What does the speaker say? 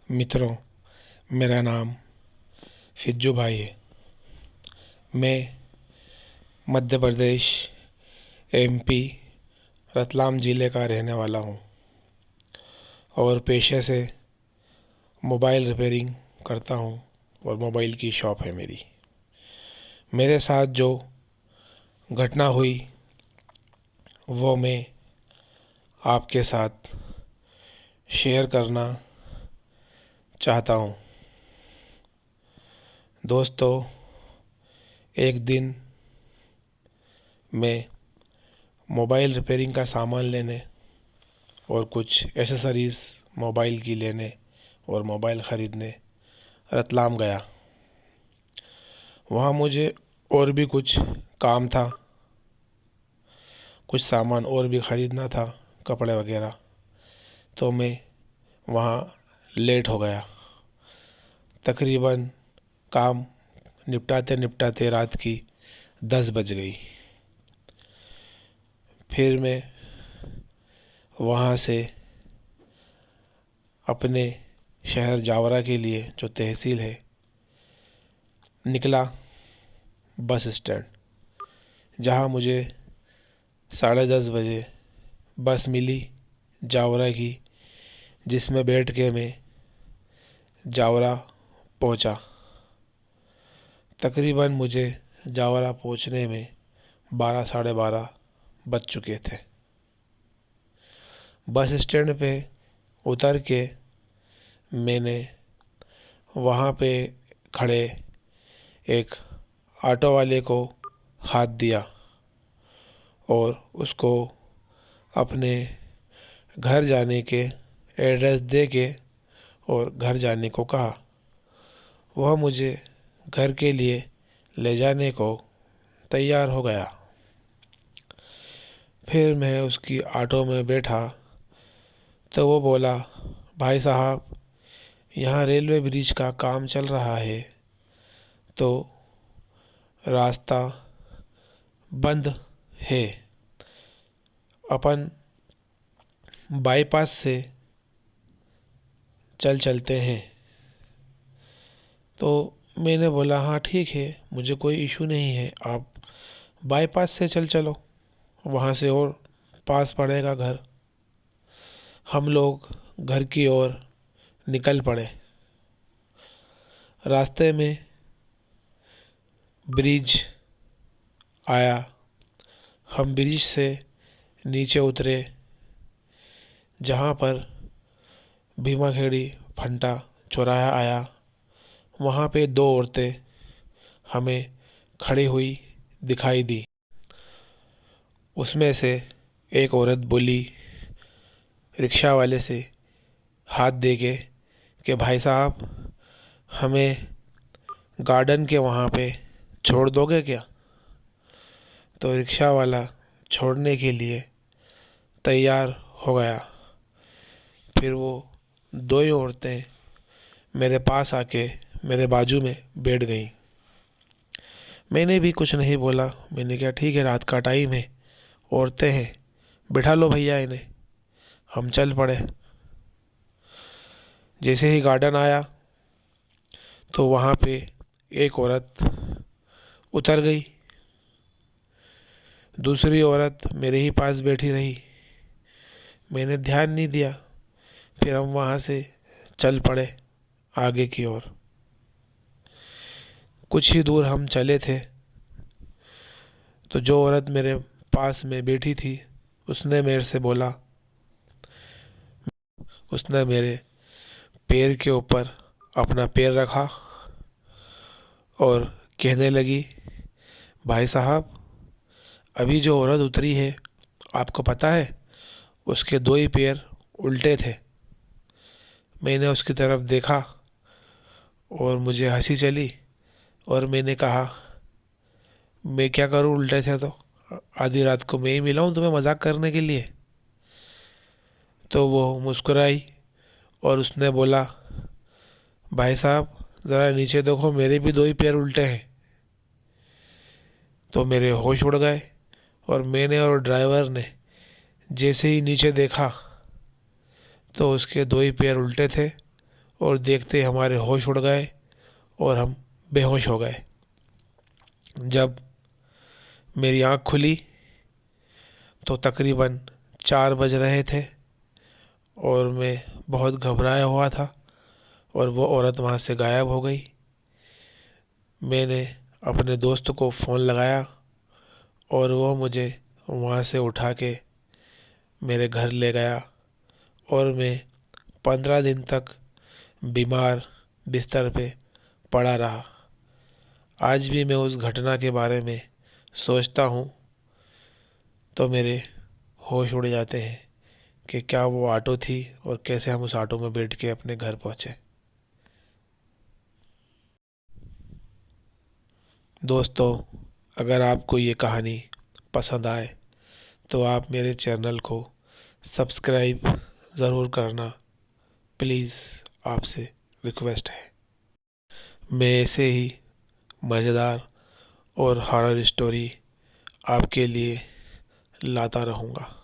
मित्रों, मेरा नाम फिज्जू भाई है। मैं मध्य प्रदेश एमपी रतलाम ज़िले का रहने वाला हूँ और पेशे से मोबाइल रिपेयरिंग करता हूँ और मोबाइल की शॉप है मेरी। मेरे साथ जो घटना हुई वो मैं आपके साथ शेयर करना चाहता हूँ। दोस्तों, एक दिन मैं मोबाइल रिपेयरिंग का सामान लेने और कुछ एसेसरीज़ मोबाइल की लेने और मोबाइल ख़रीदने रतलाम गया। वहाँ मुझे और भी कुछ काम था, कुछ सामान और भी ख़रीदना था, कपड़े वगैरह। तो मैं वहाँ लेट हो गया। तकरीबन काम निपटाते निपटाते रात की 10 बज गई। फिर मैं वहाँ से अपने शहर जावरा के लिए, जो तहसील है, निकला बस स्टैंड, जहाँ मुझे 10:30 बजे बस मिली जावरा की, जिसमें बैठ के मैं जावरा पहुँचा। तकरीबन मुझे जावरा पहुँचने में 12 साढ़े 12 बज चुके थे। बस स्टैंड पे उतर के मैंने वहाँ पे खड़े एक ऑटो वाले को हाथ दिया और उसको अपने घर जाने के एड्रेस दे के और घर जाने को कहा। वह मुझे घर के लिए ले जाने को तैयार हो गया। फिर मैं उसकी ऑटो में बैठा तो वो बोला, भाई साहब, यहाँ रेलवे ब्रिज का काम चल रहा है तो रास्ता बंद है, अपन बाईपास से चलते हैं। तो मैंने बोला, हाँ ठीक है, मुझे कोई इशू नहीं है, आप बाईपास से चलो, वहाँ से और पास पड़ेगा घर। हम लोग घर की ओर निकल पड़े। रास्ते में ब्रिज आया। हम ब्रिज से नीचे उतरे, जहाँ पर भीमाखेड़ी फंटा चौराहा आया। वहाँ पे दो औरतें हमें खड़ी हुई दिखाई दी। उसमें से एक औरत बोली रिक्शा वाले से हाथ दे के कि भाई साहब, हमें गार्डन के वहाँ पे छोड़ दोगे क्या? तो रिक्शा वाला छोड़ने के लिए तैयार हो गया। फिर वो दो ही औरतें मेरे पास आके मेरे बाजू में बैठ गईं। मैंने भी कुछ नहीं बोला। मैंने कहा, ठीक है, रात का टाइम है, औरतें हैं, बिठा लो भैया इन्हें। हम चल पड़े। जैसे ही गार्डन आया तो वहाँ पे एक औरत उतर गई। दूसरी औरत मेरे ही पास बैठी रही। मैंने ध्यान नहीं दिया। फिर हम वहाँ से चल पड़े आगे की ओर। कुछ ही दूर हम चले थे तो जो औरत मेरे पास में बैठी थी उसने मेरे से बोला, उसने मेरे पैर के ऊपर अपना पैर रखा और कहने लगी, भाई साहब, अभी जो औरत उतरी है, आपको पता है उसके दो ही पैर उल्टे थे। मैंने उसकी तरफ देखा और मुझे हंसी चली और मैंने कहा, मैं क्या करूं, उल्टे थे तो आधी रात को मैं ही मिला हूं तुम्हें मजाक करने के लिए। तो वो मुस्कुराई और उसने बोला, भाई साहब, ज़रा नीचे देखो, मेरे भी दो ही पैर उल्टे हैं। तो मेरे होश उड़ गए और मैंने और ड्राइवर ने जैसे ही नीचे देखा तो उसके दो ही पैर उल्टे थे और देखते हमारे होश उड़ गए और हम बेहोश हो गए। जब मेरी आँख खुली तो तकरीबन 4 बज रहे थे और मैं बहुत घबराया हुआ था और वो औरत वहाँ से गायब हो गई। मैंने अपने दोस्त को फ़ोन लगाया और वो मुझे वहाँ से उठा के मेरे घर ले गया और मैं 15 दिन तक बीमार बिस्तर पे पड़ा रहा। आज भी मैं उस घटना के बारे में सोचता हूँ तो मेरे होश उड़ जाते हैं कि क्या वो ऑटो थी और कैसे हम उस ऑटो में बैठ के अपने घर पहुँचे। दोस्तों, अगर आपको ये कहानी पसंद आए तो आप मेरे चैनल को सब्सक्राइब ज़रूर करना, प्लीज़, आपसे रिक्वेस्ट है। मैं ऐसे ही मज़ेदार और हॉरर स्टोरी आपके लिए लाता रहूँगा।